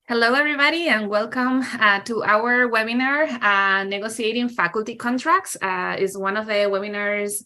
Hello, everybody, and welcome to our webinar, Negotiating Faculty Contracts. Is one of the webinars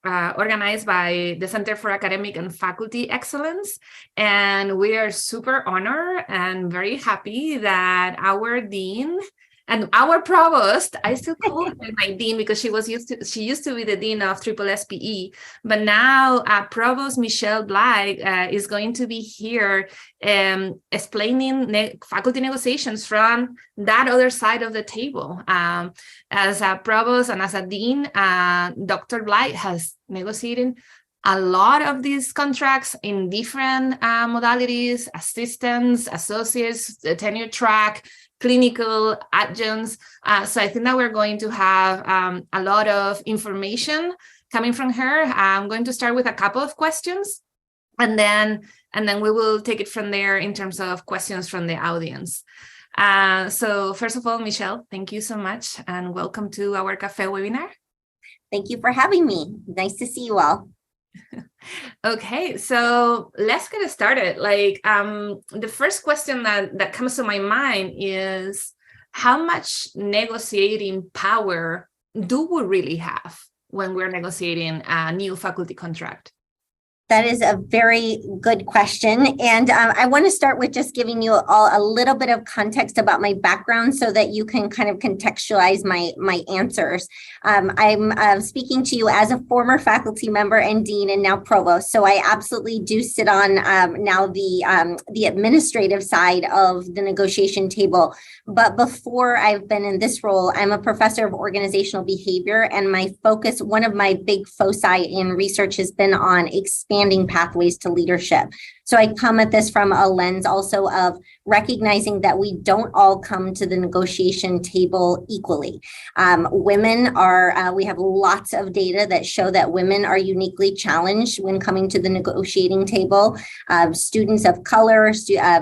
organized by the Center for Academic and Faculty Excellence. And we are super honored and very happy that our dean and our provost, I still call her my dean because she used to be the dean of Triple SPE, but now Provost Michelle Bligh is going to be here explaining faculty negotiations from that other side of the table. As a provost and as a dean, Dr. Bligh has negotiated a lot of these contracts in different modalities: assistants, associates, the tenure track, clinical, adjuncts. So I think that we're going to have a lot of information coming from her. I'm going to start with a couple of questions, and then we will take it from there in terms of questions from the audience. So first of all, Michelle, thank you so much, and welcome to our Cafe webinar. Thank you for having me. Nice to see you all. Okay, so let's get started. The first question that comes to my mind is, how much negotiating power do we really have when we're negotiating a new faculty contract? That is a very good question. And I want to start with just giving you all a little bit of context about my background so that you can kind of contextualize my answers. I'm speaking to you as a former faculty member and dean and now provost. So I absolutely do sit on now the administrative side of the negotiation table. But before I've been in this role, I'm a professor of organizational behavior, and my focus, one of my big foci in research, has been on expanding pathways to leadership. So I come at this from a lens also of recognizing that we don't all come to the negotiation table equally. Women are, we have lots of data that show that women are uniquely challenged when coming to the negotiating table. Students of color,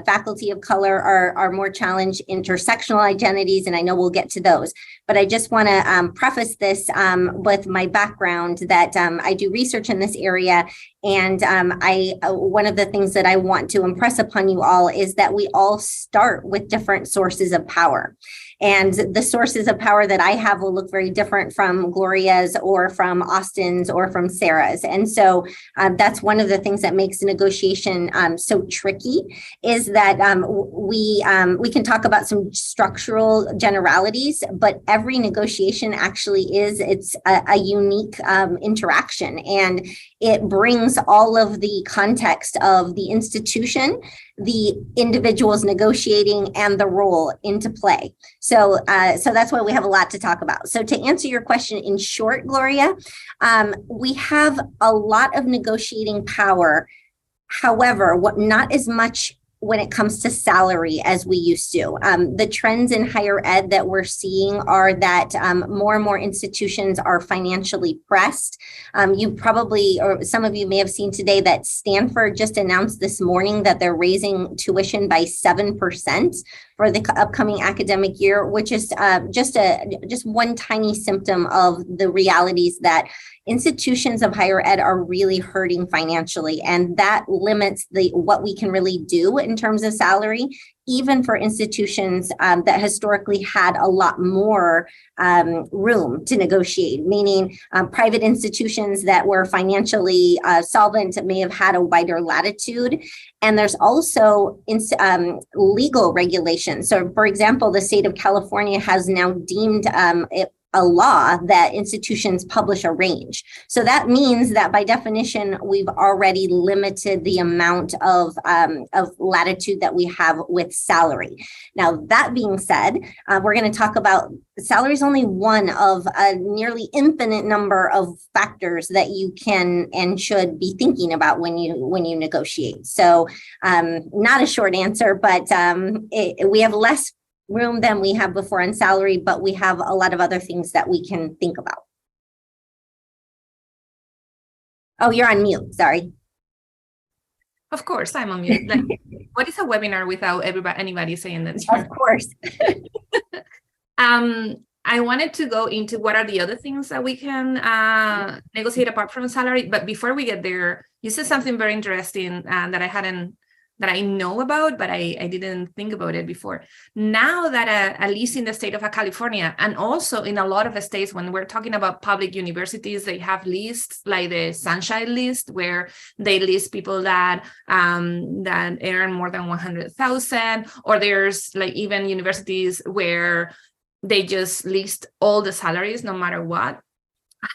faculty of color are more challenged. Intersectional identities, and I know we'll get to those. But I just want to preface this with my background that I do research in this area. And one of the things that I want to impress upon you all is that we all start with different sources of power. And the sources of power that I have will look very different from Gloria's or from Austin's or from Sarah's. And so that's one of the things that makes negotiation so tricky, is that we can talk about some structural generalities, but every negotiation actually it's a unique interaction, and it brings all of the context of the institution, the individuals negotiating, and the role into play. So that's why we have a lot to talk about. So to answer your question in short, Gloria, we have a lot of negotiating power. However, not as much when it comes to salary as we used to. The trends in higher ed that we're seeing are that more and more institutions are financially pressed. You probably, or some of you may have seen today, that Stanford just announced this morning that they're raising tuition by 7% for the upcoming academic year, which is just one tiny symptom of the realities that institutions of higher ed are really hurting financially, and that limits what we can really do in terms of salary, even for institutions that historically had a lot more room to negotiate, meaning private institutions that were financially solvent may have had a wider latitude. And there's also legal regulations. So, for example, the state of California has now deemed a law that institutions publish a range. So that means that by definition, we've already limited the amount of latitude that we have with salary. Now, that being said, we're going to talk about salary is only one of a nearly infinite number of factors that you can and should be thinking about when you negotiate. So not a short answer, but we have less room than we have before on salary, but we have a lot of other things that we can think about. Oh, you're on mute. Sorry. Of course, I'm on mute. What is a webinar without anybody saying that? Of course. I wanted to go into what are the other things that we can negotiate apart from salary. But before we get there, you said something very interesting that I hadn't that I know about, but I didn't think about it before. Now that at least in the state of California, and also in a lot of states, when we're talking about public universities, they have lists like the Sunshine List, where they list people that earn more than 100,000, or there's like even universities where they just list all the salaries no matter what.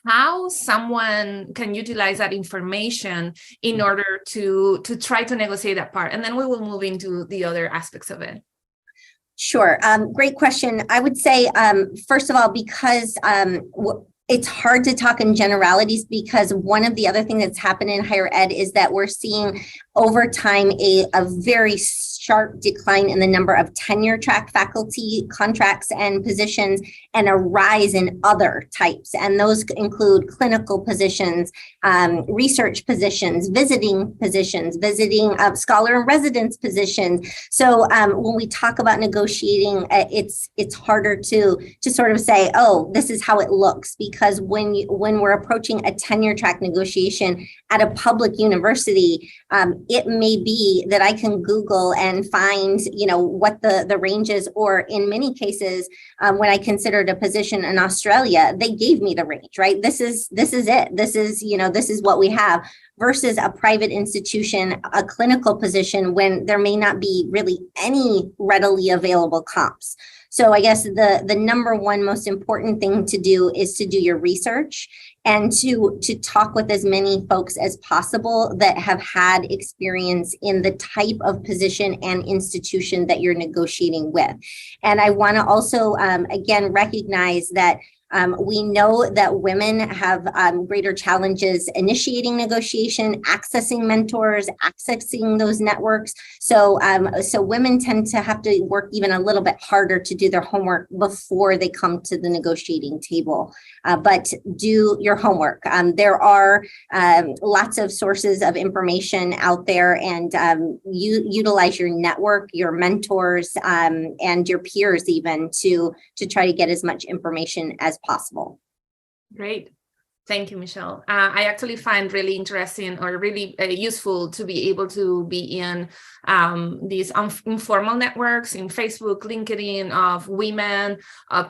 How someone can utilize that information in order to try to negotiate that part, and then we will move into the other aspects of it. Sure. Great question. I would say, first of all, because it's hard to talk in generalities, because one of the other things that's happened in higher ed is that we're seeing over time a very sharp decline in the number of tenure track faculty contracts and positions, and a rise in other types. And those include clinical positions, research positions, visiting scholar and residence positions. So when we talk about negotiating, it's harder to sort of say, oh, this is how it looks, because when we're approaching a tenure track negotiation at a public university, it may be that I can Google and find, what the range is, or in many cases, when I considered a position in Australia, they gave me the range, right? This is it. This is what we have, versus a private institution, a clinical position, when there may not be really any readily available comps. So I guess the number one most important thing to do is to do your research and to talk with as many folks as possible that have had experience in the type of position and institution that you're negotiating with. And I want to also, again, recognize that we know that women have greater challenges initiating negotiation, accessing mentors, accessing those networks. So women tend to have to work even a little bit harder to do their homework before they come to the negotiating table. But do your homework. There are lots of sources of information out there, and you utilize your network, your mentors, and your peers even to try to get as much information as possible. Great. Thank you, Michelle. I actually find really interesting or really useful to be able to be in these informal networks in Facebook, LinkedIn, of women,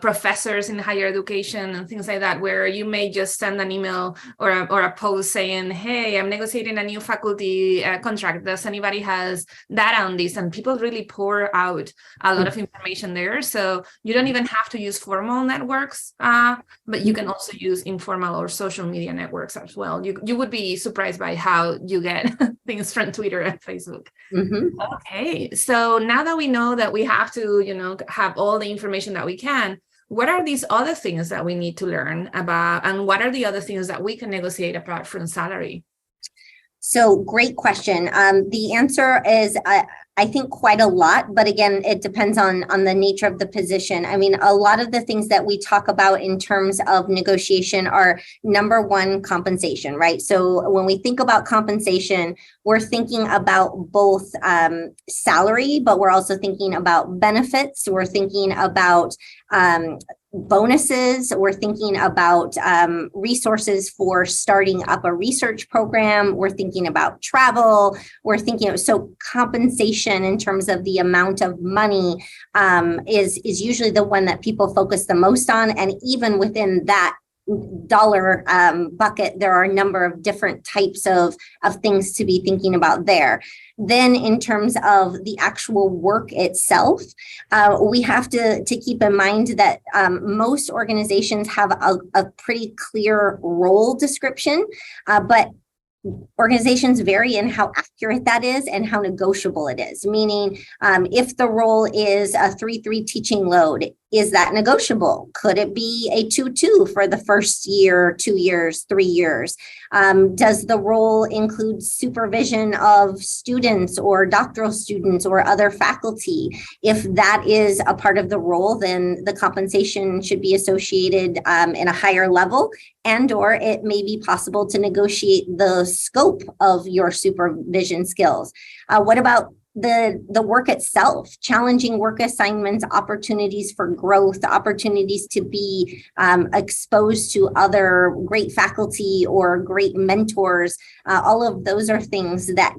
professors in higher education and things like that, where you may just send an email or a post saying, hey, I'm negotiating a new faculty contract. Does anybody has data on this? And people really pour out a lot of information there. So you don't even have to use formal networks, but you can also use informal or social media networks as well. You would be surprised by how you get things from Twitter and Facebook. Mm-hmm. Okay, so now that we know that we have to, have all the information that we can, what are these other things that we need to learn about, and what are the other things that we can negotiate apart from salary? So great question. The answer is, I think, quite a lot, but again, it depends on the nature of the position. I mean, a lot of the things that we talk about in terms of negotiation are, number one, compensation, right? So when we think about compensation, we're thinking about both salary, but we're also thinking about benefits. We're thinking about bonuses. We're thinking about resources for starting up a research program. We're thinking about travel. We're thinking so compensation in terms of the amount of money is usually the one that people focus the most on. And even within that dollar bucket, there are a number of different types of things to be thinking about there. Then in terms of the actual work itself, we have to keep in mind that most organizations have a pretty clear role description, but organizations vary in how accurate that is and how negotiable it is. Meaning, if the role is a 3-3 teaching load, is that negotiable? Could it be a 2-2 for the first year, 2 years, 3 years? Does the role include supervision of students or doctoral students or other faculty? If that is a part of the role, then the compensation should be associated in a higher level, and or it may be possible to negotiate the scope of your supervision skills. What about the work itself, challenging work assignments, opportunities for growth, opportunities to be exposed to other great faculty or great mentors? All of those are things that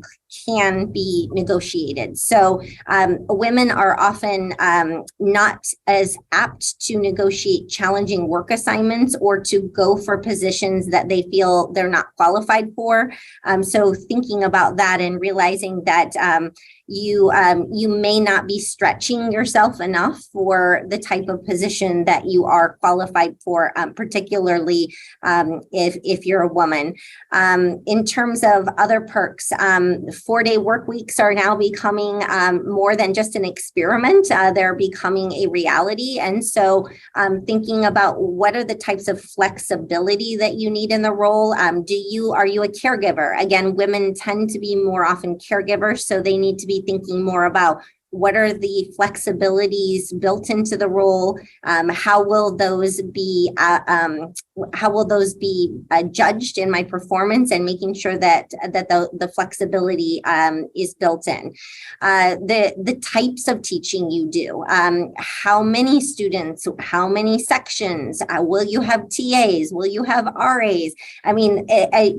can be negotiated. So women are often not as apt to negotiate challenging work assignments or to go for positions that they feel they're not qualified for. So thinking about that and realizing that you may not be stretching yourself enough for the type of position that you are qualified for, particularly if you're a woman. In terms of other perks, 4-day work weeks are now becoming more than just an experiment. They're becoming a reality. And so thinking about what are the types of flexibility that you need in the role. Are you a caregiver? Again, women tend to be more often caregivers, so they need to be thinking more about what are the flexibilities built into the role? How will those be judged in my performance, and making sure that the flexibility is built in. The types of teaching you do, how many students, how many sections, will you have TAs, will you have RAs? I mean,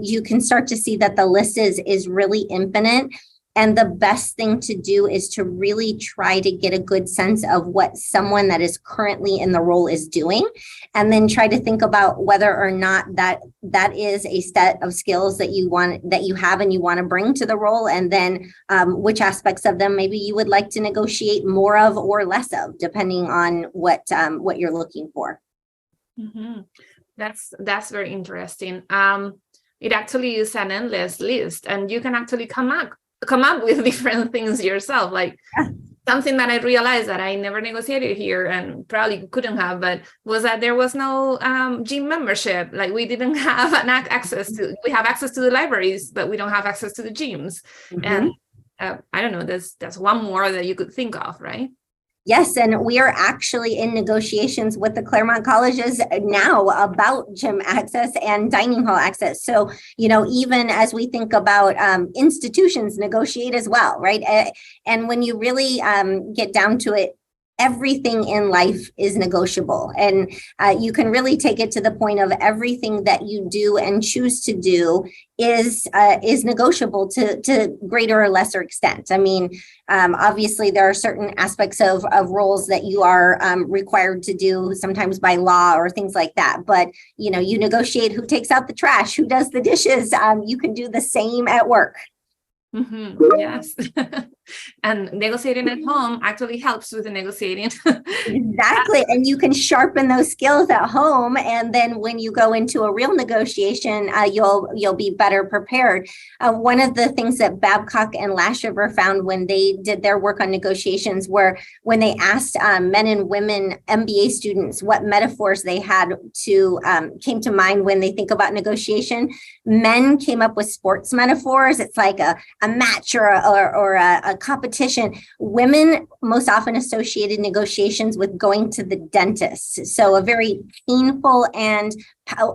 you can start to see that the list is really infinite. And the best thing to do is to really try to get a good sense of what someone that is currently in the role is doing, and then try to think about whether or not that is a set of skills that you have and you want to bring to the role, and then which aspects of them maybe you would like to negotiate more of or less of, depending on what you're looking for. Mm-hmm. That's very interesting. It actually is an endless list, and you can actually come up with different things yourself. Like something that I realized that I never negotiated here, and probably couldn't have, but was that there was no gym membership. Like we didn't have we have access to the libraries, but we don't have access to the gyms. Mm-hmm. And I don't know, there's one more that you could think of, right? Yes, and we are actually in negotiations with the Claremont colleges now about gym access and dining hall access. So, even as we think about institutions negotiate as well, right? And when you really get down to it, everything in life is negotiable, and you can really take it to the point of everything that you do and choose to do is negotiable to greater or lesser extent. I mean, obviously there are certain aspects of roles that you are required to do sometimes by law or things like that. But, you negotiate who takes out the trash, who does the dishes. You can do the same at work. Mm-hmm. Yes. And negotiating at home actually helps with the negotiating. Exactly. And you can sharpen those skills at home. And then when you go into a real negotiation, you'll be better prepared. One of the things that Babcock and Lashover found when they did their work on negotiations were when they asked men and women MBA students what metaphors they had came to mind when they think about negotiation. Men came up with sports metaphors. It's like a match or a competition. Women most often associated negotiations with going to the dentist. So a very painful and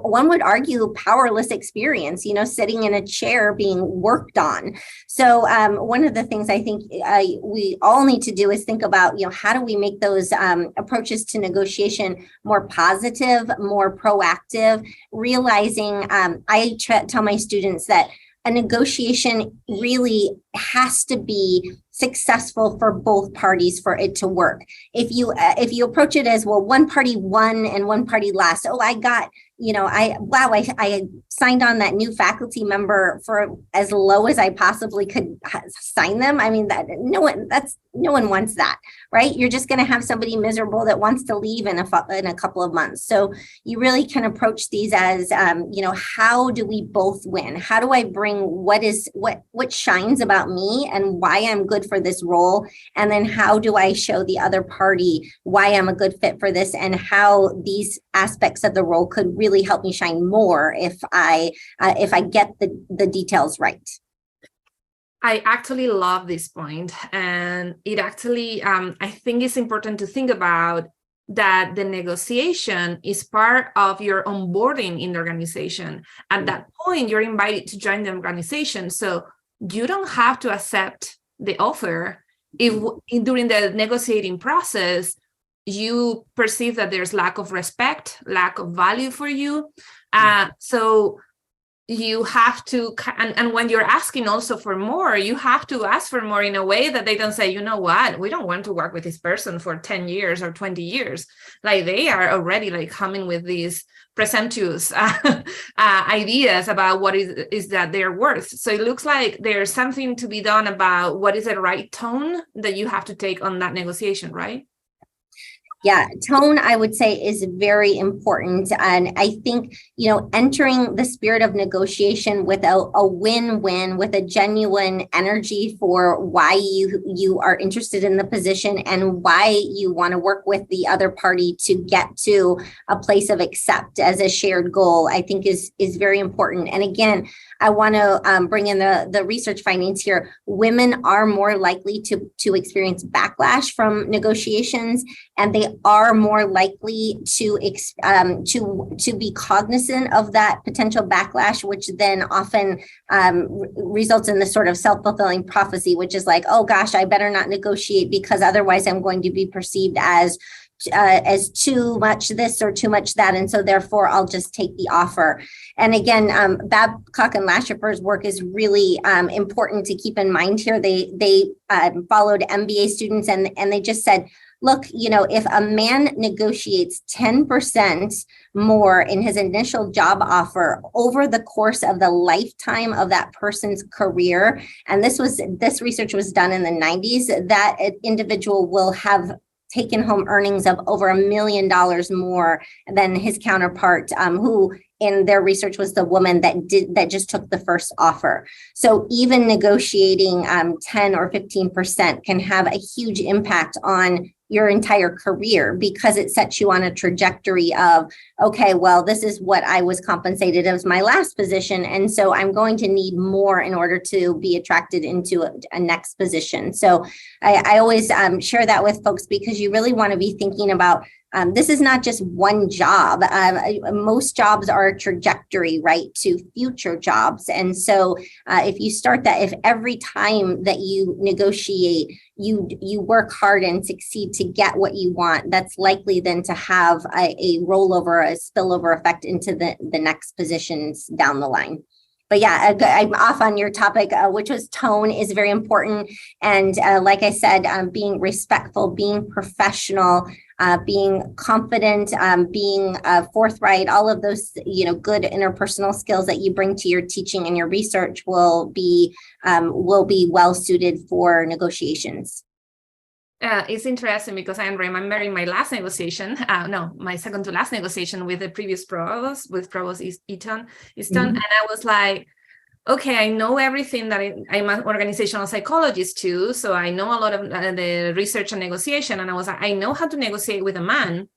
one would argue powerless experience, sitting in a chair being worked on. So one of the things I think we all need to do is think about, how do we make those approaches to negotiation more positive, more proactive, realizing I tell my students that a negotiation really has to be successful for both parties for it to work. If you approach it as, well, one party won and one party lost. Oh, I got, I signed on that new faculty member for as low as I possibly could sign them. I mean, no one wants that, right? You're just going to have somebody miserable that wants to leave in a couple of months. So you really can approach these as, how do we both win? How do I bring what shines about me and why I'm good for this role? And then how do I show the other party why I'm a good fit for this, and how these aspects of the role could really help me shine more if I get the details right. I actually love this point, and it actually I think it's important to think about that the negotiation is part of your onboarding in the organization. At that point, you're invited to join the organization, so you don't have to accept the offer if during the negotiating process you perceive that there's lack of respect, lack of value for you. So you have to, and when you're asking also for more, you have to ask for more in a way that they don't say, you know what, we don't want to work with this person for 10 years or 20 years. Like they are already like coming with these presumptuous ideas about what is that they're worth. So it looks like there's something to be done about what is the right tone that you have to take on that negotiation, right? Yeah, tone, I would say, is very important. And I think, entering the spirit of negotiation with a win-win, with a genuine energy for why you are interested in the position and why you want to work with the other party to get to a place of accept as a shared goal, I think is very important. And again, I want to bring in the research findings here. Women are more likely to experience backlash from negotiations, and they are more likely to be cognizant of that potential backlash, which then often results in this sort of self-fulfilling prophecy, which is like, oh gosh, I better not negotiate because otherwise I'm going to be perceived as too much this or too much that, and so therefore I'll just take the offer. And again, Babcock and Lashofer's work is really important to keep in mind here. They followed MBA students and they just said, look, if a man negotiates 10% more in his initial job offer over the course of the lifetime of that person's career, and this research was done in the 90s, that individual will have taken home earnings of over $1 million more than his counterpart, who in their research was the woman that just took the first offer. So even negotiating 10 or 15% can have a huge impact on your entire career, because it sets you on a trajectory of, okay, well, this is what I was compensated as my last position, and so I'm going to need more in order to be attracted into a next position. So I always share that with folks, because you really want to be thinking about this is not just one job. Most jobs are a trajectory, right, to future jobs. And so if you start that, if every time that you negotiate, you work hard and succeed to get what you want, that's likely then to have a rollover, a spillover effect into the next positions down the line. But yeah, I'm off on your topic, which was tone is very important. And like I said, being respectful, being professional, being confident, being forthright, all of those, good interpersonal skills that you bring to your teaching and your research will be well suited for negotiations. It's interesting because I'm remembering my last negotiation, my second to last negotiation with the previous provost, with Provost Easton, mm-hmm. And I was like, okay, I know everything that I'm an organizational psychologist too, so I know a lot of the research and negotiation, and I was like, I know how to negotiate with a man,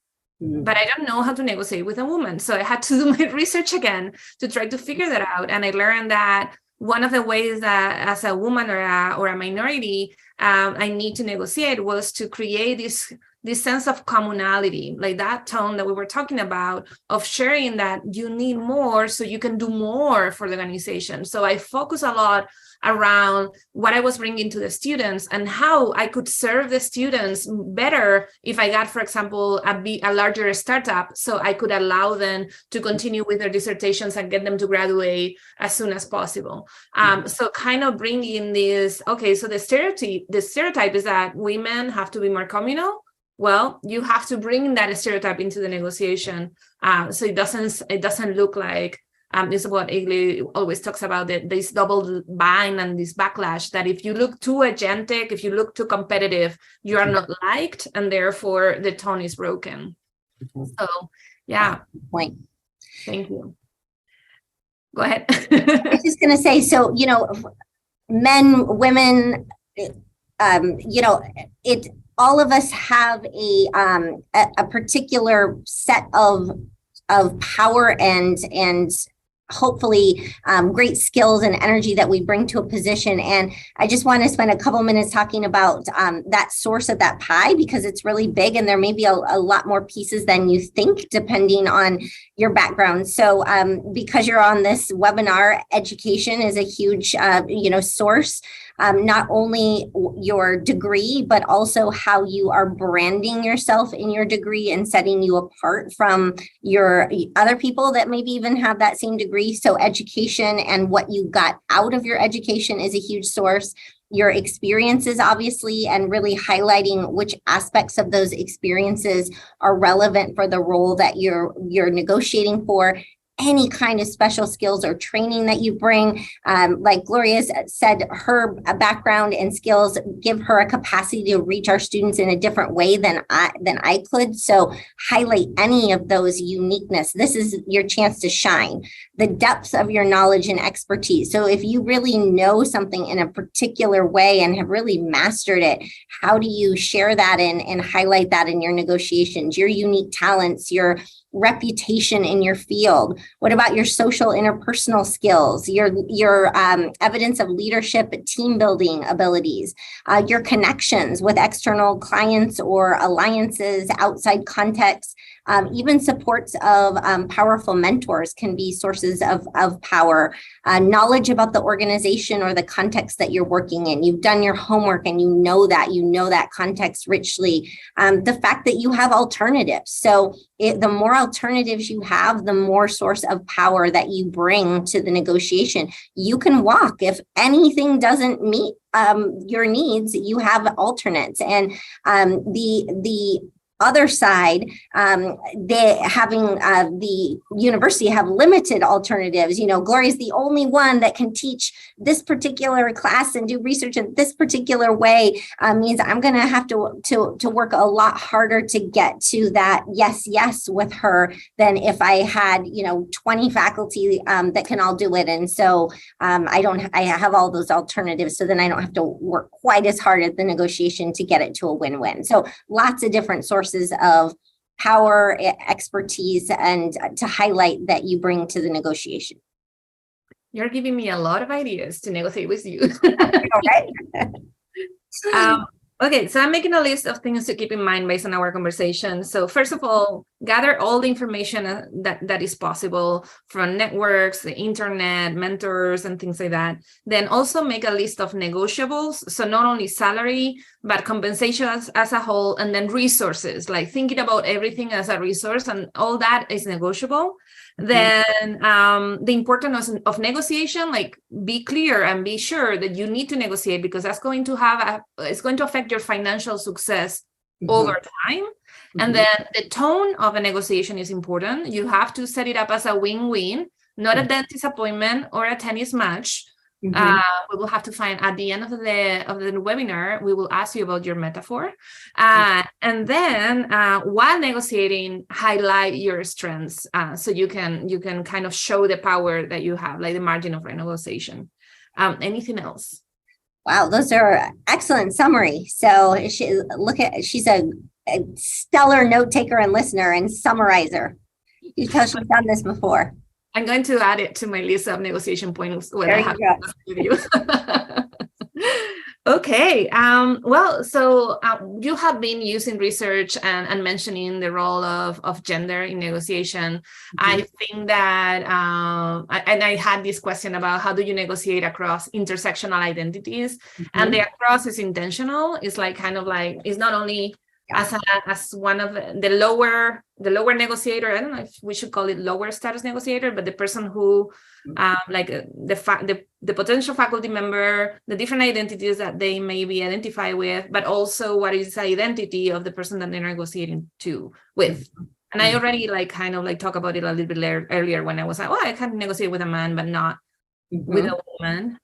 mm-hmm. but I don't know how to negotiate with a woman. So I had to do my research again to try to figure that out, and I learned that one of the ways that as a woman or a minority, I need to negotiate was to create this sense of commonality, like that tone that we were talking about, of sharing that you need more so you can do more for the organization. So I focus a lot around what I was bringing to the students and how I could serve the students better if I got, for example, a larger startup, so I could allow them to continue with their dissertations and get them to graduate as soon as possible. So kind of bringing this, okay, so the stereotype is that women have to be more communal. Well, you have to bring that stereotype into the negotiation, so it doesn't look like this is what Bligh always talks about, this double bind and this backlash, that if you look too agentic, if you look too competitive, you are not liked, and therefore the tone is broken. So yeah. Point. Thank you. Go ahead. I was just going to say, so men, women, all of us have a particular set of power and hopefully great skills and energy that we bring to a position. And I just want to spend a couple minutes talking about that source of that pie, because it's really big and there may be a lot more pieces than you think depending on your background. So because you're on this webinar, education is a huge source. not only your degree, but also how you are branding yourself in your degree and setting you apart from your other people that maybe even have that same degree. So education and what you got out of your education is a huge source. Your experiences, obviously, and really highlighting which aspects of those experiences are relevant for the role that you're negotiating for. Any kind of special skills or training that you bring, like Gloria said, her background and skills give her a capacity to reach our students in a different way than I could. So highlight any of those uniqueness. This is your chance to shine. The depth of your knowledge and expertise. So if you really know something in a particular way and have really mastered it, how do you share that and highlight that in your negotiations? Your unique talents, your reputation in your field. What about your social interpersonal skills, your evidence of leadership, team building abilities, your connections with external clients or alliances, outside contexts, even supports of powerful mentors can be sources of power. Knowledge about the organization or the context that you're working in. You've done your homework and you know that context richly. The fact that you have alternatives. So the more alternatives you have, the more source of power that you bring to the negotiation. You can walk. If anything doesn't meet your needs, you have alternates. And the other side, the university have limited alternatives. Gloria is the only one that can teach this particular class and do research in this particular way, means I'm going to have to work a lot harder to get to that yes with her than if I had 20 faculty that can all do it. And so I have all those alternatives, so then I don't have to work quite as hard at the negotiation to get it to a win-win. So lots of different sources of power, expertise, and to highlight that you bring to the negotiation. You're giving me a lot of ideas to negotiate with you. Okay, so I'm making a list of things to keep in mind based on our conversation. So first of all, gather all the information that is possible from networks, the internet, mentors, and things like that. Then also make a list of negotiables. So not only salary, but compensation as a whole, and then resources, like thinking about everything as a resource, and all that is negotiable. Then the importance of negotiation, like be clear and be sure that you need to negotiate, because that's going to it's going to affect your financial success over time. And then the tone of a negotiation is important. You have to set it up as a win-win, not a dentist appointment or a tennis match. We will have to find at the end of the webinar, we will ask you about your metaphor. And then while negotiating, highlight your strengths, so you can kind of show the power that you have, like the margin of renegotiation. Anything else? Wow, those are excellent summary. So she's a stellar note taker and listener and summarizer. You tell she's done this before. I'm going to add it to my list of negotiation points when I have to with you. Okay. Well, so you have been using research and mentioning the role of gender in negotiation. I think that, and I had this question about how do you negotiate across intersectional identities, and the across is intentional. It's like kind of like, it's not only as one of the lower negotiator. I don't know if we should call it lower status negotiator, but the person who like the potential faculty member, the different identities that they may be identified with, but also what is the identity of the person that they're negotiating with. And I already kind of talk about it a little bit earlier when I was like, I can negotiate with a man, but not with a woman.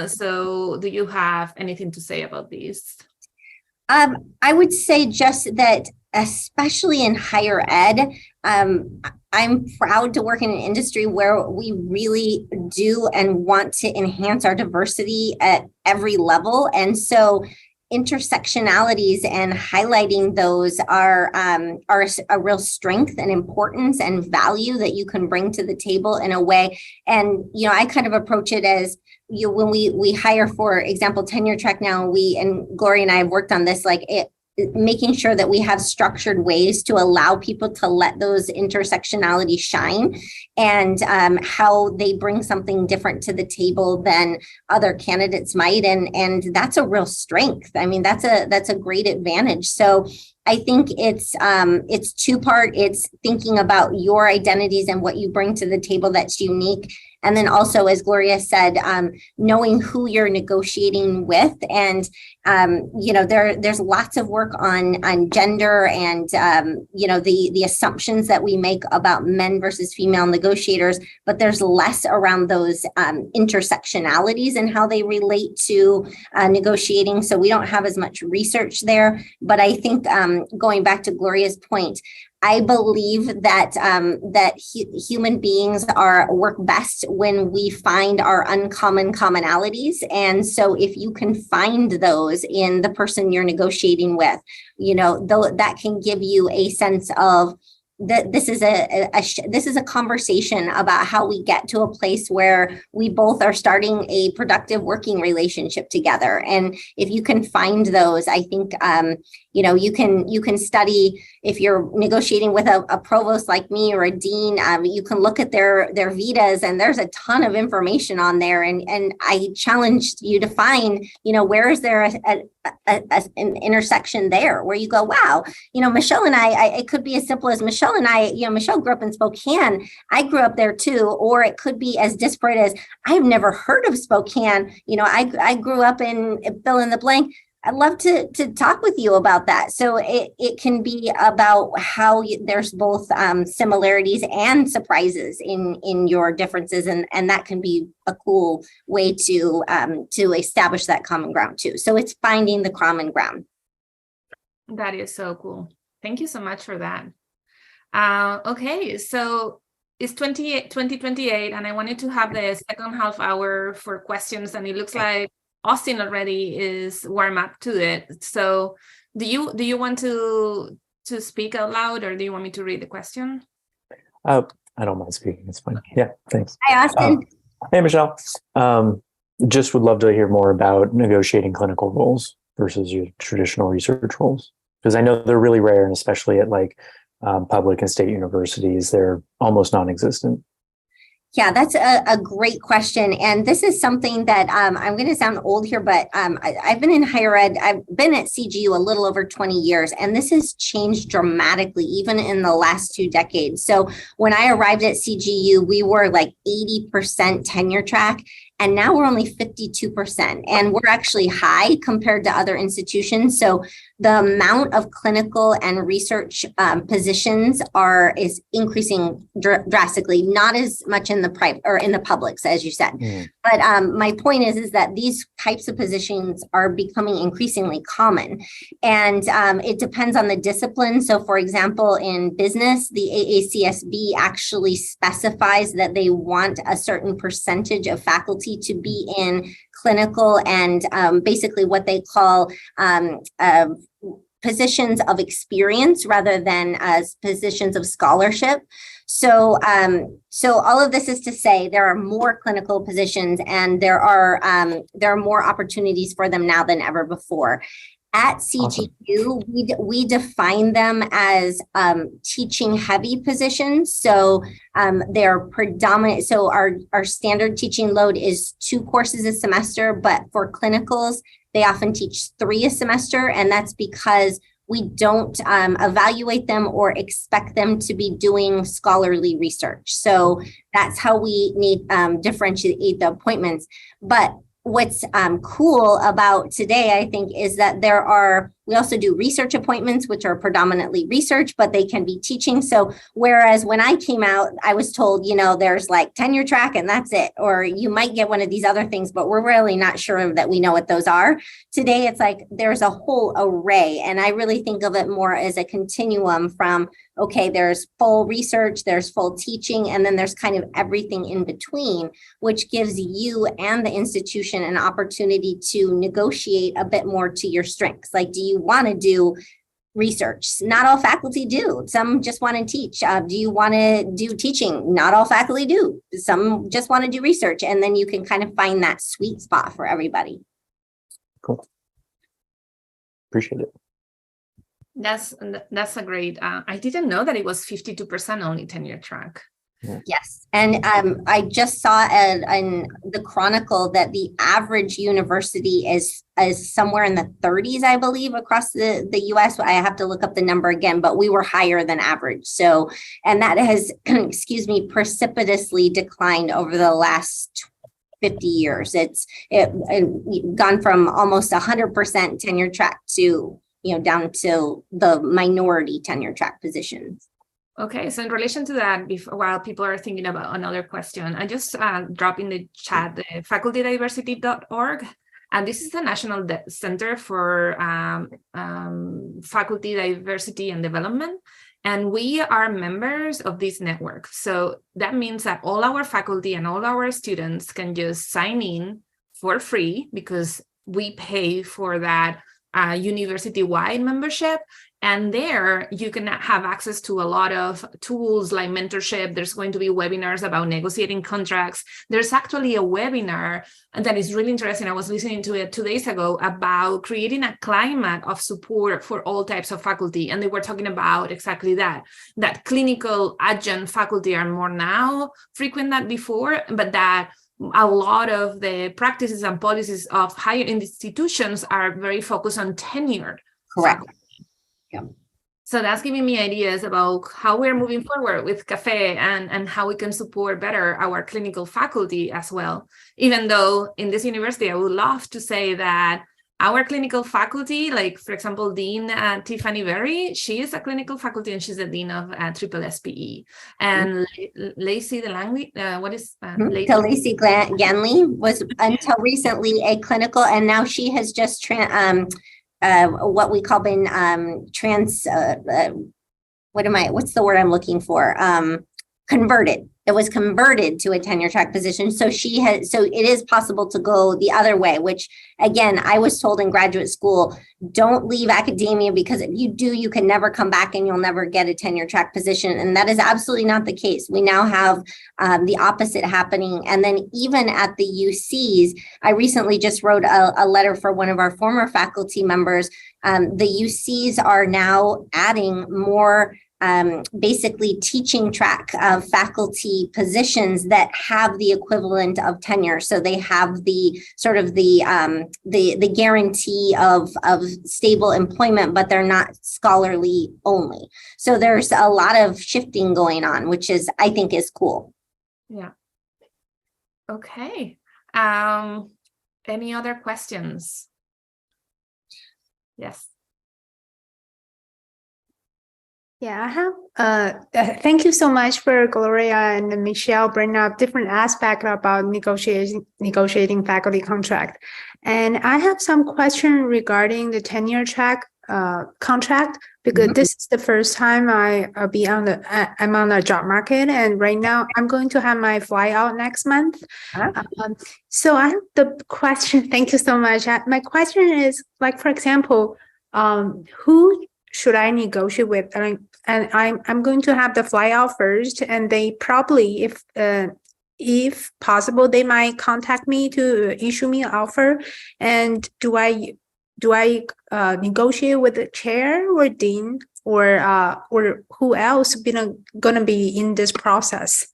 So do you have anything to say about this? I would say just that, especially in higher ed, I'm proud to work in an industry where we really do and want to enhance our diversity at every level. And so intersectionalities and highlighting those are a real strength and importance and value that you can bring to the table in a way. And, I kind of approach it as, when we hire, for example, tenure track now, and Gloria and I have worked on this, making sure that we have structured ways to allow people to let those intersectionality shine, and how they bring something different to the table than other candidates might. And that's a real strength. I mean, that's a great advantage. So I think it's two-part. It's thinking about your identities and what you bring to the table that's unique. And then also, as Gloria said, knowing who you're negotiating with. And, there's lots of work on gender and, the assumptions that we make about men versus female negotiators, but there's less around those intersectionalities and how they relate to negotiating. So we don't have as much research there. But I think going back to Gloria's point, I believe that human beings work best when we find our uncommon commonalities. And so if you can find those in the person you're negotiating with, that can give you a sense of that this is a conversation about how we get to a place where we both are starting a productive working relationship together. And if you can find those, I think you can study. If you're negotiating with a provost like me or a dean, you can look at their vitas, and there's a ton of information on there. And I challenged you to find, where is there an intersection there where you go, wow, Michelle and I, it could be as simple as Michelle and I, Michelle grew up in Spokane. I grew up there too. Or it could be as disparate as I've never heard of Spokane. I grew up in fill in the blank. I'd love to talk with you about that. So it can be about how there's both similarities and surprises in your differences, and that can be a cool way to establish that common ground too. So it's finding the common ground. That is so cool. Thank you so much for that. Okay, so it's 2028, and I wanted to have the second half hour for questions, and it looks like Austin already is warm up to it. So do you want to speak out loud, or do you want me to read the question? I don't mind speaking. It's fine. Yeah, thanks. Hi, Austin. Hey, Michelle. Just would love to hear more about negotiating clinical roles versus your traditional research roles, because I know they're really rare, and especially at public and state universities, they're almost non-existent. Yeah, that's a great question. And this is something that I'm going to sound old here, but I've been in higher ed. I've been at CGU a little over 20 years, and this has changed dramatically, even in the last 2 decades. So when I arrived at CGU, we were like 80% tenure track. And now we're only 52%, and we're actually high compared to other institutions. So the amount of clinical and research positions is increasing drastically, not as much in the private or in the publics, as you said. But my point is that these types of positions are becoming increasingly common, and it depends on the discipline. So for example, in business, the AACSB actually specifies that they want a certain percentage of faculty to be in clinical and basically what they call positions of experience rather than as positions of scholarship. So all of this is to say there are more clinical positions, and there are more opportunities for them now than ever before. At CGU, we define them as teaching heavy positions. So they're predominant. So our standard teaching load is 2 courses a semester, but for clinicals, they often teach 3 a semester. And that's because we don't evaluate them or expect them to be doing scholarly research. So that's how we need differentiate the appointments. But what's cool about today, I think, is that we also do research appointments, which are predominantly research, but they can be teaching. So whereas when I came out, I was told, there's like tenure track and that's it, or you might get one of these other things, but we're really not sure that we know what those are. Today, it's like there's a whole array. And I really think of it more as a continuum from, okay, there's full research, there's full teaching, and then there's kind of everything in between, which gives you and the institution an opportunity to negotiate a bit more to your strengths. Like, do you want to do research? Not all faculty do. Some just want to teach. Do you want to do teaching? Not all faculty do. Some just want to do research. And then you can kind of find that sweet spot for everybody. Cool. Appreciate it. That's a great, I didn't know that it was 52% only tenure track. Yes. And I just saw in the Chronicle that the average university is somewhere in the 30s, I believe, across the US. I have to look up the number again, but we were higher than average. So, and that has, excuse me, precipitously declined over the last 50 years. It's gone from almost 100% tenure track to, down to the minority tenure track positions. Okay, so in relation to that, while people are thinking about another question, I just drop in the chat the facultydiversity.org. And this is the National Center for Faculty Diversity and Development. And we are members of this network. So that means that all our faculty and all our students can just sign in for free because we pay for that university-wide membership. And there you can have access to a lot of tools like mentorship. There's going to be webinars about negotiating contracts. There's actually a webinar that is really interesting. I was listening to it 2 days ago about creating a climate of support for all types of faculty. And they were talking about exactly that clinical adjunct faculty are more now frequent than before, but that a lot of the practices and policies of higher institutions are very focused on tenured Correct. faculty. Yeah. So that's giving me ideas about how we're moving forward with CAFE and how we can support better our clinical faculty as well. Even though in this university, I would love to say that our clinical faculty, like for example, Dean Tiffany Berry, she is a clinical faculty and she's the Dean of SSSPE. And Lacey DeLangley, Lacey Ganley was until recently a clinical, and now she has just what we call been what's the word I'm looking for? Converted. It was converted to a tenure track position. So it is possible to go the other way, which again, I was told in graduate school, don't leave academia, because if you do, you can never come back and you'll never get a tenure track position. And that is absolutely not the case. We now have the opposite happening. And then even at the UCs, I recently just wrote a letter for one of our former faculty members. The UCs are now adding more basically teaching track of faculty positions that have the equivalent of tenure. So they have the sort of the guarantee of stable employment, but they're not scholarly only. So there's a lot of shifting going on, which I think is cool. Yeah. Okay. Any other questions? Yes. Yeah, I have. Thank you so much for Gloria and Michelle bringing up different aspects about negotiating faculty contract. And I have some question regarding the tenure track contract, because this is the first time I'm on the job market, and right now I'm going to have my fly out next month. So I have the question. Thank you so much. My question is, like, for example, who should I negotiate with? And I'm going to have the fly out first, and they probably, if possible, they might contact me to issue me an offer. And do I negotiate with the chair or dean or who else gonna be in this process?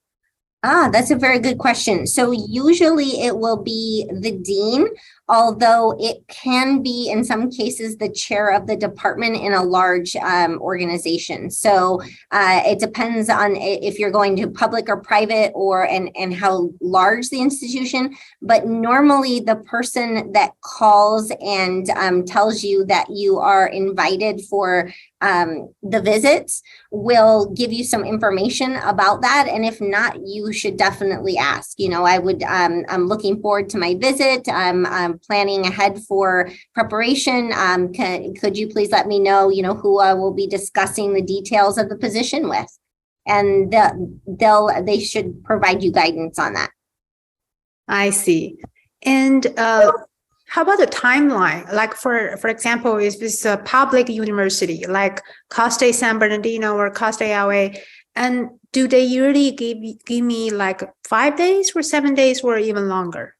That's a very good question. So usually it will be the dean, although it can be in some cases the chair of the department in a large organization. So it depends on if you're going to public or private and how large the institution. But normally the person that calls and tells you that you are invited for the visits will give you some information about that. And if not, you should definitely ask. I'm looking forward to my visit. I'm planning ahead for preparation. Could you please let me know, who I will be discussing the details of the position with? And they should provide you guidance on that. I see. And how about the timeline? Like for example, if it's a public university like Cal State San Bernardino or Cal State LA, and do they usually give me like 5 days or 7 days or even longer?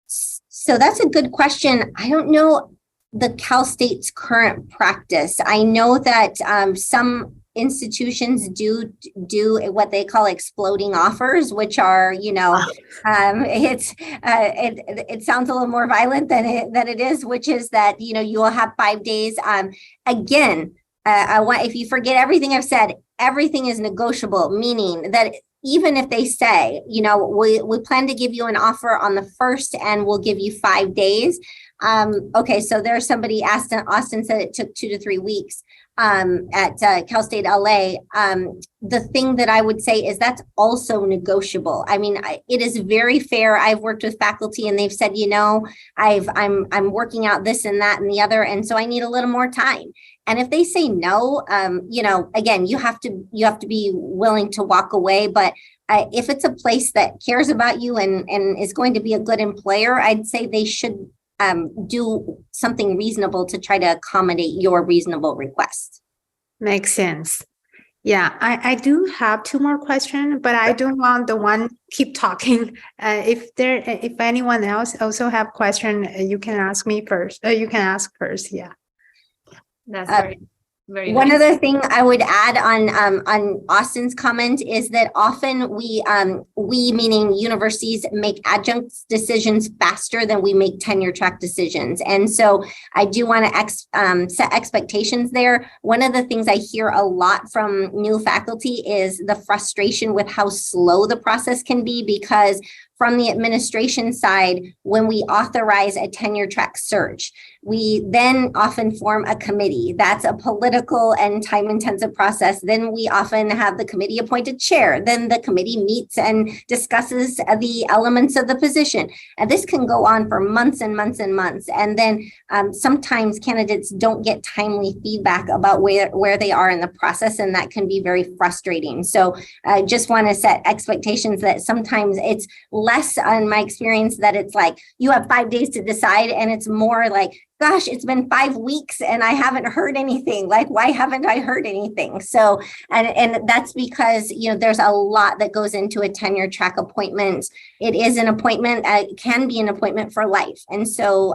So that's a good question. I don't know. the Cal State's current practice. I know that some institutions do what they call exploding offers, which are, it sounds a little more violent than it is, which is that, you will have 5 days. Again, if you forget everything I've said, everything is negotiable, meaning that even if they say, we plan to give you an offer on the 1st and we'll give you 5 days. Okay, so there's somebody asked, Austin said it took 2 to 3 weeks at Cal State LA. The thing that I would say is that's also negotiable. I mean, it is very fair. I've worked with faculty and they've said, I'm working out this and that and the other, and so I need a little more time. And if they say no, again, you have to be willing to walk away. But if it's a place that cares about you and is going to be a good employer, I'd say they should do something reasonable to try to accommodate your reasonable request. Makes sense. Yeah, I do have 2 more questions, but I don't want the one keep talking. If anyone else also have question, you can ask me first. You can ask first. Yeah. That's very One nice. other thing I would add on Austin's comment is that often we meaning universities make adjunct decisions faster than we make tenure track decisions. And so I do want to set expectations there. One of the things I hear a lot from new faculty is the frustration with how slow the process can be, because from the administration side, when we authorize a tenure track search, we then often form a committee. That's a political and time-intensive process. Then we often have the committee appointed chair. Then the committee meets and discusses the elements of the position. And this can go on for months and months and months. And then sometimes candidates don't get timely feedback about where they are in the process, and that can be very frustrating. So I just want to set expectations that sometimes it's less, in my experience, that it's like you have 5 days to decide, and it's more like, gosh, it's been 5 weeks and I haven't heard anything. Like, why haven't I heard anything? So, and that's because, there's a lot that goes into a tenure track appointment. It is an appointment, it can be an appointment for life. And so,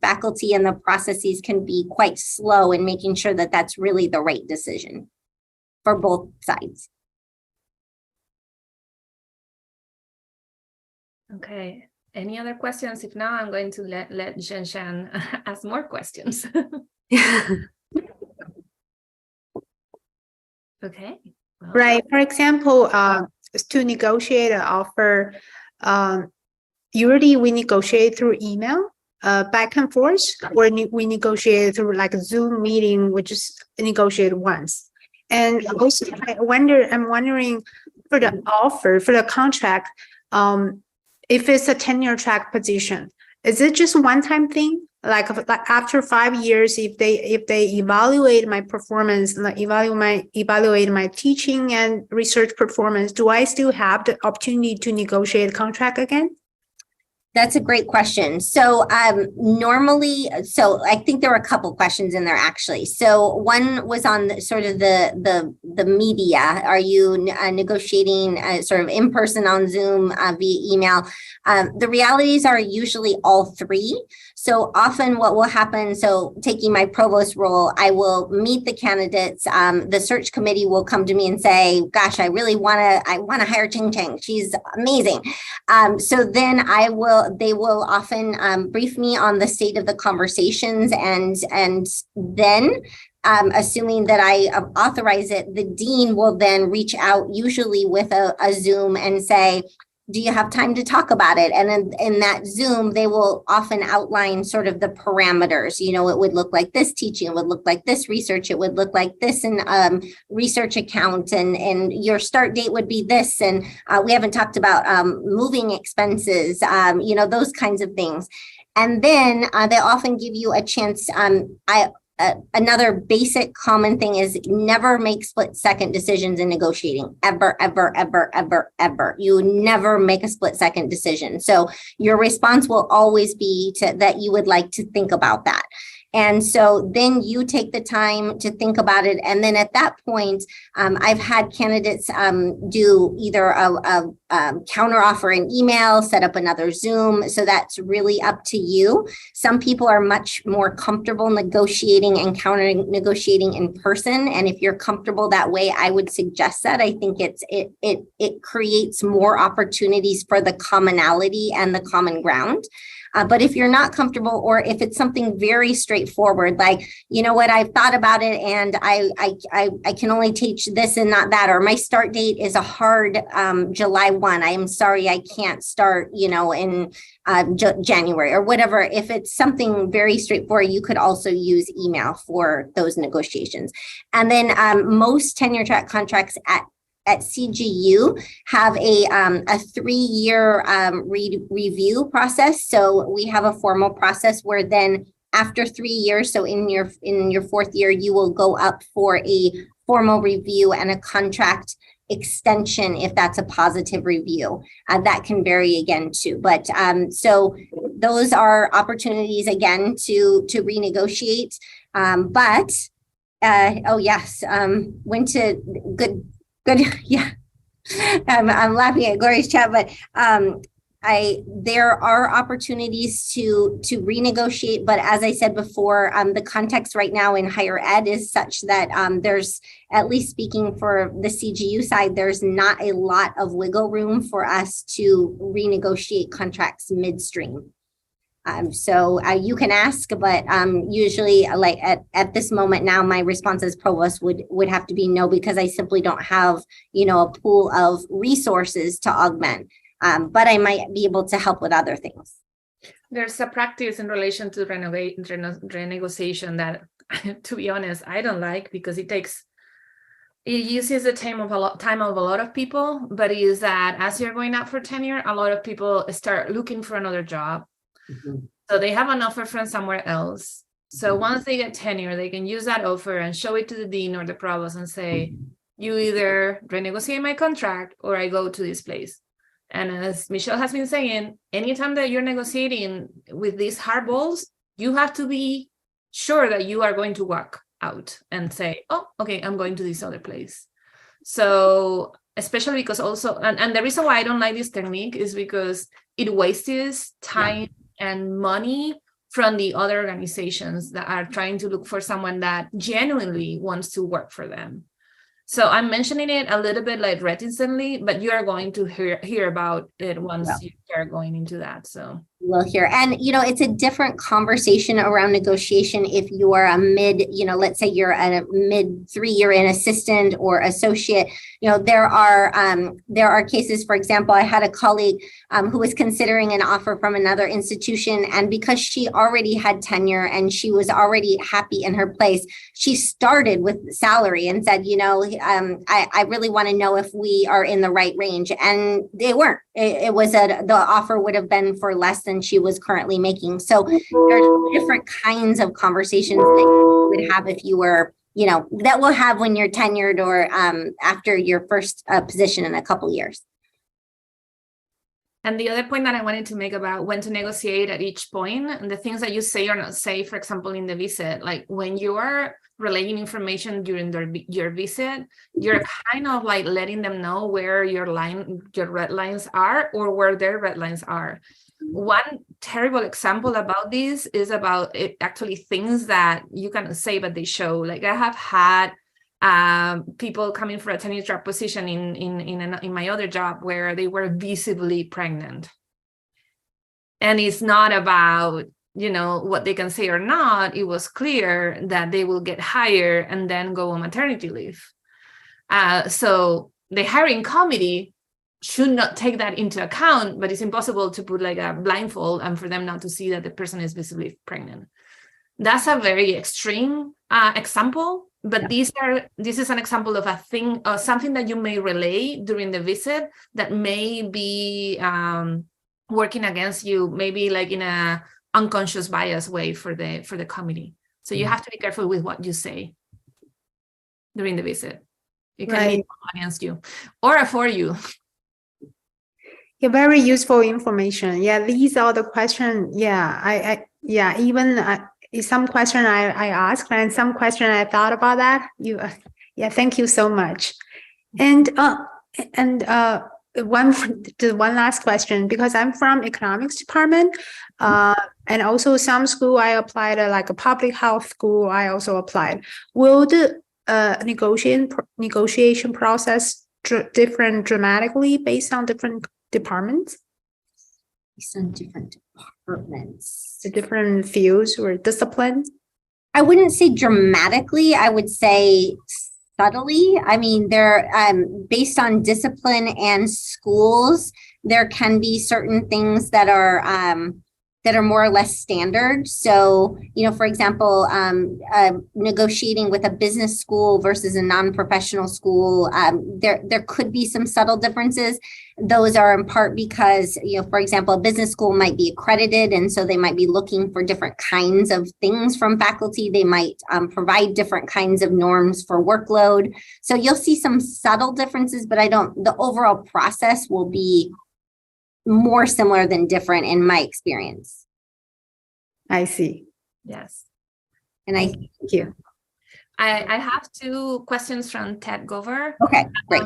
faculty and the processes can be quite slow in making sure that that's really the right decision for both sides. Okay. Any other questions? If not, I'm going to let Zhenshan ask more questions. Okay. Well, Right. For example, to negotiate an offer, usually we negotiate through email, back and forth, or we negotiate through like a Zoom meeting, which is negotiated once. And also, I'm wondering for the offer, for the contract, if it's a tenure track position, is it just a one-time thing? Like after 5 years, if they evaluate my performance, evaluate my teaching and research performance, do I still have the opportunity to negotiate a contract again? That's a great question. So normally, I think there were a couple questions in there actually. So one was on sort of the media. Are you negotiating sort of in person, on Zoom, via email? The realities are usually all three. So often what will happen, so taking my provost role, I will meet the candidates. The search committee will come to me and say, gosh, I want to hire Ching Ching. She's amazing. So then they will often brief me on the state of the conversations, and then assuming that I authorize it, the dean will then reach out, usually with a Zoom, and say, do you have time to talk about it? And in that Zoom, they will often outline sort of the parameters. It would look like this teaching, it would look like this research, it would look like this and research account, and your start date would be this. And we haven't talked about moving expenses, those kinds of things. And then they often give you a chance. Another basic common thing is never make split-second decisions in negotiating. Ever, ever, ever, ever, ever. You never make a split-second decision. So your response will always be that you would like to think about that. And so then you take the time to think about it. And then at that point, I've had candidates do either a counteroffer in email, set up another Zoom. So that's really up to you. Some people are much more comfortable negotiating and counter negotiating in person. And if you're comfortable that way, I would suggest that. I think it creates more opportunities for the commonality and the common ground. But if you're not comfortable, or if it's something very straightforward, like, you know what, I've thought about it and I can only teach this and not that, or my start date is a hard July 1. I am sorry, I can't start, in January or whatever. If it's something very straightforward, you could also use email for those negotiations. And then most tenure track contracts at CGU have a 3-year review process. So we have a formal process where then after 3 years, so in your 4th year, you will go up for a formal review and a contract extension if that's a positive review. That can vary again too. But so those are opportunities again to renegotiate. Oh yes, went to good. Yeah, I'm laughing at Gloria's chat, but there are opportunities to renegotiate. But as I said before, the context right now in higher ed is such that there's, at least speaking for the CGU side, there's not a lot of wiggle room for us to renegotiate contracts midstream. So you can ask, but usually, like at this moment now, my response as provost would have to be no, because I simply don't have, a pool of resources to augment. But I might be able to help with other things. There's a practice in relation to renegotiation that, to be honest, I don't like, because it uses the time of a lot of people, but it is that as you're going up for tenure, a lot of people start looking for another job. Mm-hmm. So they have an offer from somewhere else. So once they get tenure, they can use that offer and show it to the dean or the provost and say, you either renegotiate my contract or I go to this place. And as Michelle has been saying, anytime that you're negotiating with these hardballs, you have to be sure that you are going to walk out and say, oh, okay, I'm going to this other place. So especially because also, and the reason why I don't like this technique is because it wastes time and money from the other organizations that are trying to look for someone that genuinely wants to work for them. So I'm mentioning it a little bit like reticently, but you are going to hear about it once you start going into that. So we'll hear. And, it's a different conversation around negotiation if you are a mid, let's say you're a mid 3-year in assistant or associate. There are cases, for example, I had a colleague who was considering an offer from another institution. And because she already had tenure and she was already happy in her place, she started with salary and said, I really want to know if we are in the right range. And they weren't. It was the offer would have been for less than she was currently making. So there's different kinds of conversations that you would have if you were, that we'll have when you're tenured or after your first position in a couple years. And the other point that I wanted to make about when to negotiate at each point, and the things that you say or not say, for example, in the visit, like when you are relaying information during your visit, you're kind of like letting them know where your red lines are or where their red lines are. One terrible example about this is about actually things that you can say, but they show. Like I have had people coming for a tenure track position in my other job where they were visibly pregnant. And it's not about, what they can say or not. It was clear that they will get hired and then go on maternity leave. So the hiring committee should not take that into account, but it's impossible to put like a blindfold and for them not to see that the person is visibly pregnant. That's a very extreme example, but this is an example of a thing, something that you may relay during the visit that may be working against you, maybe like in a unconscious bias way for the committee. So you have to be careful with what you say during the visit. It can be against you or for you. Yeah, very useful information. Yeah, these are the questions. Yeah, some question I asked and some question I thought about that. Yeah, thank you so much. And one last question, because I'm from economics department, and also some school I applied, like a public health school I also applied. Will the negotiation process different dramatically based on different departments? Based on different departments. The different fields or disciplines? I wouldn't say dramatically. I would say subtly. I mean, they're based on discipline and schools. There can be certain things that are more or less standard. So, for example, negotiating with a business school versus a non-professional school, there could be some subtle differences. Those are in part because, for example, a business school might be accredited, and so they might be looking for different kinds of things from faculty. They might provide different kinds of norms for workload. So you'll see some subtle differences, but the overall process will be more similar than different in my experience. I see. Yes. And Thank you. I have two questions from Ted Gover. Okay, great.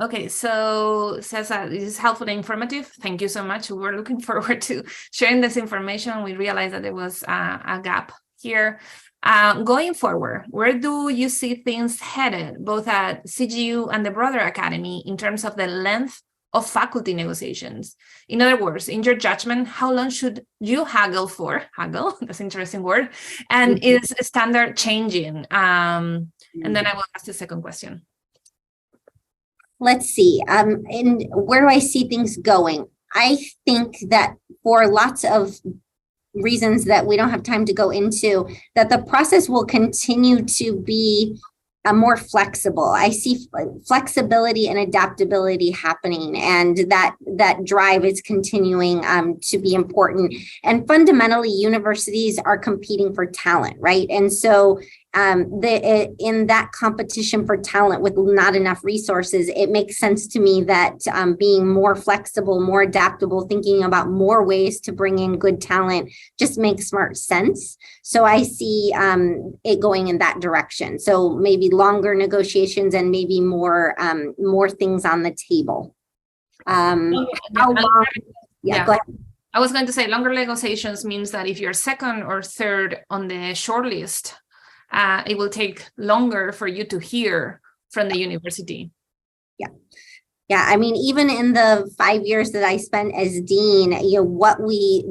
Okay, so says that this is helpful and informative. Thank you so much. We're looking forward to sharing this information. We realized that there was a gap here. Going forward, where do you see things headed, both at CGU and the broader academy, in terms of the length of faculty negotiations? In other words, in your judgment, how long should you haggle for? Haggle, that's an interesting word. And is standard changing? And then I will ask the second question. Let's see. And where do I see things going? I think that for lots of reasons that we don't have time to go into, that the process will continue to be more flexible. I see flexibility and adaptability happening, and that drive is continuing to be important. And fundamentally, universities are competing for talent, right? And so in that competition for talent with not enough resources, it makes sense to me that being more flexible, more adaptable, thinking about more ways to bring in good talent just makes smart sense. So I see it going in that direction. So maybe longer negotiations and maybe more things on the table. How long? Yeah, go ahead. I was going to say longer negotiations means that if you're second or third on the shortlist, it will take longer for you to hear from the university. Yeah, I mean, even in the 5 years that I spent as dean, what we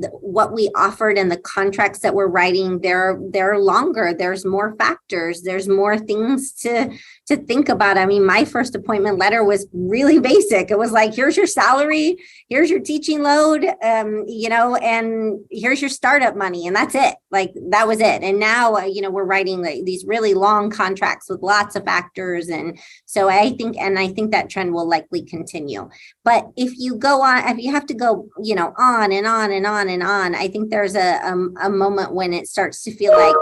offered and the contracts that we're writing, they're longer. There's more factors. There's more things to think about. I mean, my first appointment letter was really basic. It was like, here's your salary, here's your teaching load, and here's your startup money, and that's it. Like, that was it. And now, we're writing these really long contracts with lots of factors, and so I think that trend will likely continue. But if you have to go, on and on and on and on, I think there's a moment when it starts to feel like,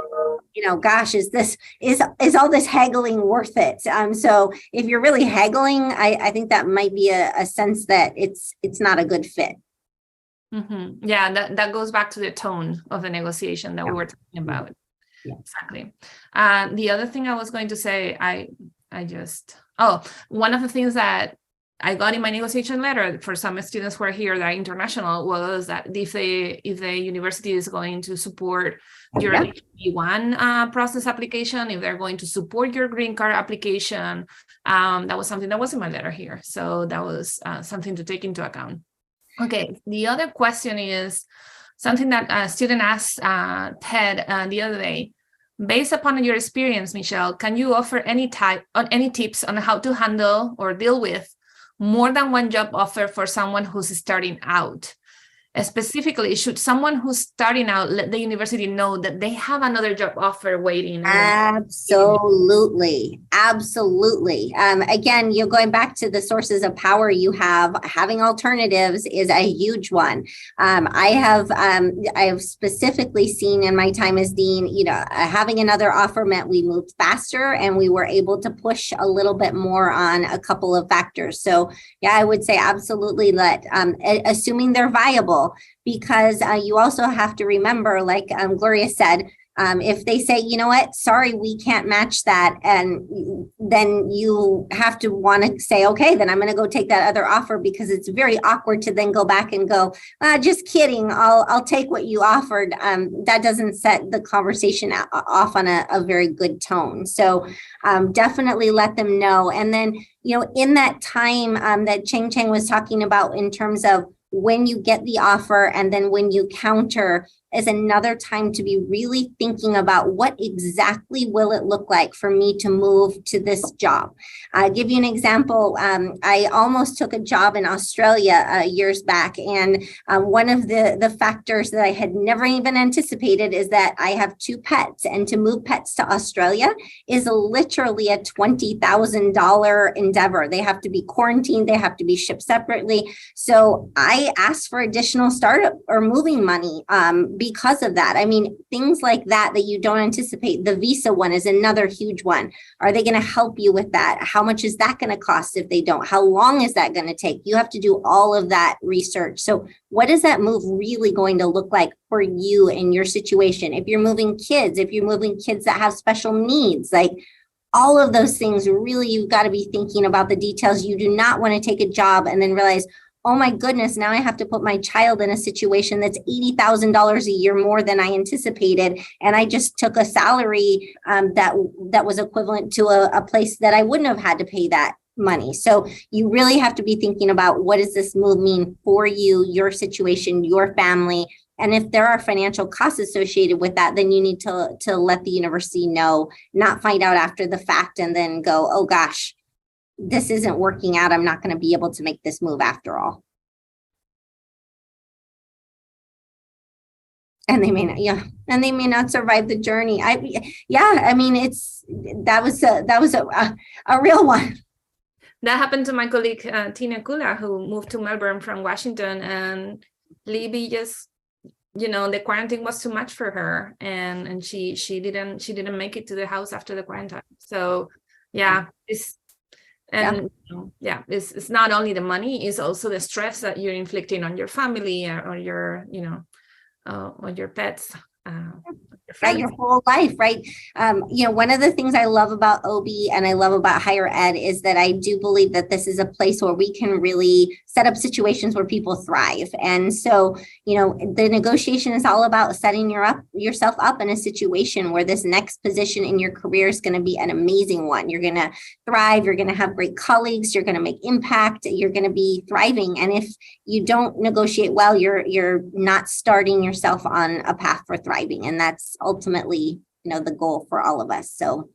gosh, is all this haggling worth it? So if you're really haggling, I think that might be a sense that it's not a good fit. Mm-hmm. Yeah, that goes back to the tone of the negotiation that we were talking about. Yeah. Exactly. The other thing I was going to say, one of the things that I got in my negotiation letter for some students who are here that are international was that if the university is going to support your H-1B process application, if they're going to support your green card application, that was something that was in my letter here. So that was something to take into account. Okay, the other question is something that a student asked Ted the other day. Based upon your experience, Michelle, can you offer any tips on how to handle or deal with more than one job offer for someone who's starting out? Specifically, should someone who's starting out let the university know that they have another job offer waiting? Absolutely. Again, you're going back to the sources of power you have. Having alternatives is a huge one. I have specifically seen in my time as dean, having another offer meant we moved faster and we were able to push a little bit more on a couple of factors. So yeah, I would say absolutely assuming they're viable, because you also have to remember, like Gloria said, If they say, you know what, sorry, we can't match that, and then you have to want to say, okay, then I'm going to go take that other offer, because it's very awkward to then go back and go, just kidding, I'll take what you offered. That doesn't set the conversation off on a very good tone. So definitely let them know. And then, in that time that Cheng was talking about, in terms of when you get the offer and then when you counter, is another time to be really thinking about what exactly will it look like for me to move to this job. I'll give you an example. I almost took a job in Australia years back. And one of the factors that I had never even anticipated is that I have 2 pets, and to move pets to Australia is literally a $20,000 endeavor. They have to be quarantined. They have to be shipped separately. So I asked for additional startup or moving money because of that. I mean, things like that you don't anticipate. The visa one is another huge one. Are they going to help you with that? How much is that going to cost if they don't? How long is that going to take? You have to do all of that research. So what is that move really going to look like for you in your situation? If you're moving kids that have special needs, like all of those things, really, you've got to be thinking about the details. You do not want to take a job and then realize, oh my goodness, now I have to put my child in a situation that's $80,000 a year more than I anticipated. And I just took a salary that was equivalent to a place that I wouldn't have had to pay that money. So you really have to be thinking about, what does this move mean for you, your situation, your family? And if there are financial costs associated with that, then you need to let the university know, not find out after the fact and then go, oh gosh, this isn't working out. I'm not going to be able to make this move after all. And they may not, survive the journey. That was a real one. That happened to my colleague, Tina Kula, who moved to Melbourne from Washington, and Libby just, the quarantine was too much for her. And she didn't make it to the house after the quarantine. So yeah, it's not only the money, it's also the stress that you're inflicting on your family or your, on your pets. Right, your whole life, right? One of the things I love about OB and I love about higher ed is that I do believe that this is a place where we can really set up situations where people thrive. And so, the negotiation is all about setting yourself up in a situation where this next position in your career is going to be an amazing one. You're going to thrive. You're going to have great colleagues. You're going to make impact. You're going to be thriving. And if you don't negotiate well, you're not starting yourself on a path for thriving. And that's ultimately, the goal for all of us. So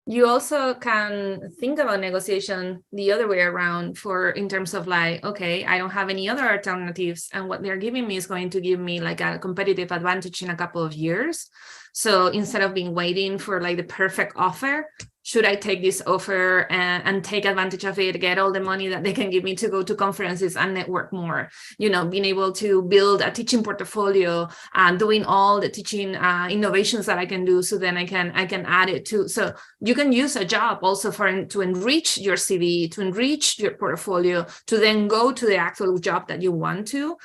you also can think about negotiation the other way around, in terms of like, okay, I don't have any other alternatives, and what they're giving me is going to give me like a competitive advantage in a couple of years. So instead of being waiting for like the perfect offer, should I take this offer and take advantage of it, get all the money that they can give me to go to conferences and network more, being able to build a teaching portfolio and doing all the teaching innovations that I can do, so then I can add it to. So you can use a job also to enrich your CV, to enrich your portfolio, to then go to the actual job that you want to.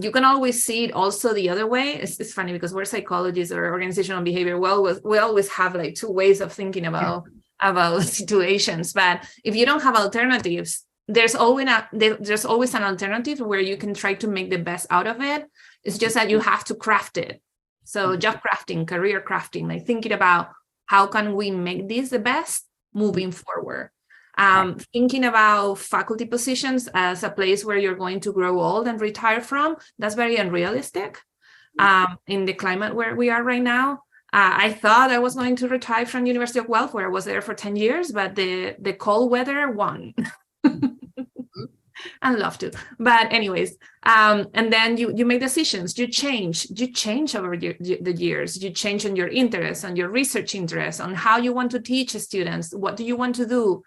You can always see it also the other way. It's funny because we're psychologists or organizational behavior. We always have like 2 ways of thinking about situations. But if you don't have alternatives, there's always an alternative where you can try to make the best out of it. It's just that you have to craft it. So job crafting, career crafting, like thinking about how can we make this the best moving forward. Thinking about faculty positions as a place where you're going to grow old and retire from, that's very unrealistic in the climate where we are right now. I thought I was going to retire from University of Guelph, where I was there for 10 years, but the cold weather won. I'd love to. But anyways, and then you make decisions, you change over the years, you change on your interests, on your research interests, on how you want to teach students, what do you want to do?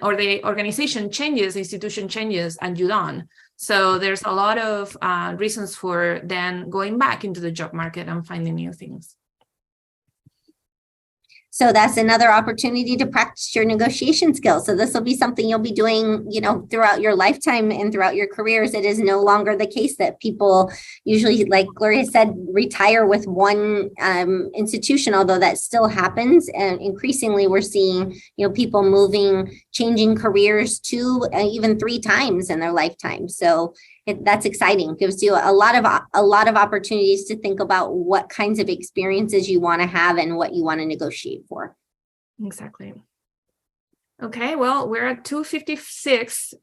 Or the organization changes, the institution changes, and you don't. So there's a lot of reasons for then going back into the job market and finding new things. So that's another opportunity to practice your negotiation skills. So this will be something you'll be doing, throughout your lifetime and throughout your careers. It is no longer the case that people usually, like Gloria said, retire with one institution, although that still happens. And increasingly, we're seeing, people changing careers 2, even 3 times in their lifetime. So that's exciting. Gives you a lot of opportunities to think about what kinds of experiences you want to have and what you want to negotiate for. Exactly. Okay, well, we're at 2:56.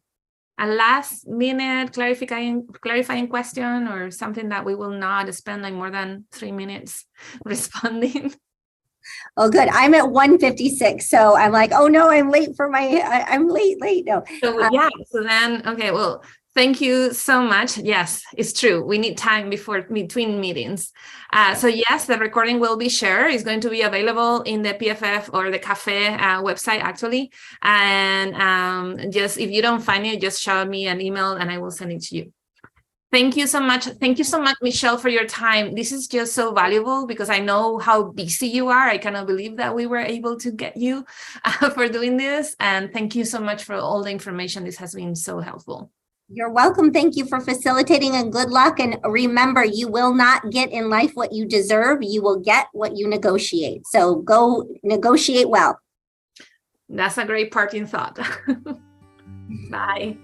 A last minute clarifying question or something that we will not spend like more than 3 minutes responding. Oh, good. I'm at 1:56. So I'm like, oh no, I'm late for I'm late. No. So yeah, so then, okay, well, thank you so much. Yes, it's true. We need time between meetings. So yes, the recording will be shared. It's going to be available in the PFF or the CAFE website, actually. And just if you don't find it, just shout me an email and I will send it to you. Thank you so much. Thank you so much, Michelle, for your time. This is just so valuable because I know how busy you are. I cannot believe that we were able to get you for doing this. And thank you so much for all the information. This has been so helpful. You're welcome. Thank you for facilitating, and good luck. And remember, you will not get in life what you deserve. You will get what you negotiate. So go negotiate well. That's a great parting thought. Bye.